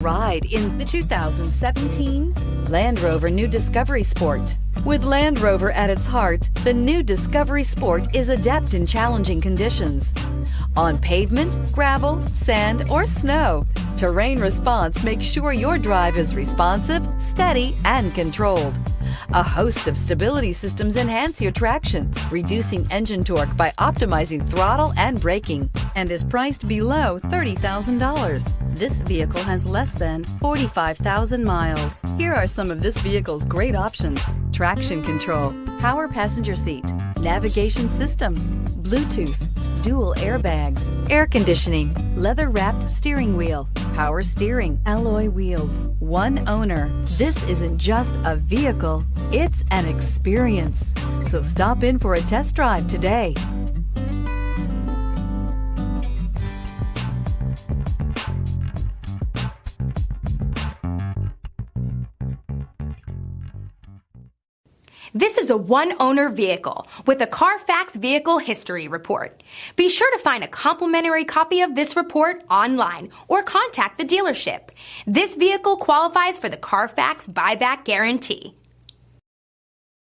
Ride in the 2017 Land Rover New Discovery Sport. With Land Rover at its heart, the new Discovery Sport is adept in challenging conditions. On pavement, gravel, sand, or snow, terrain response makes sure your drive is responsive, steady, and controlled. A host of stability systems enhance your traction, reducing engine torque by optimizing throttle and braking, and is priced below $30,000. This vehicle has less than 45,000 miles. Here are some of this vehicle's great options: traction control, power passenger seat, navigation system, Bluetooth, dual airbags, air conditioning, leather-wrapped steering wheel, power steering, alloy wheels, one owner. This isn't just a vehicle, it's an experience. So stop in for a test drive today. This is a one-owner vehicle with a CARFAX Vehicle History Report. Be sure to find a complimentary copy of this report online or contact the dealership. This vehicle qualifies for the CARFAX Buyback Guarantee.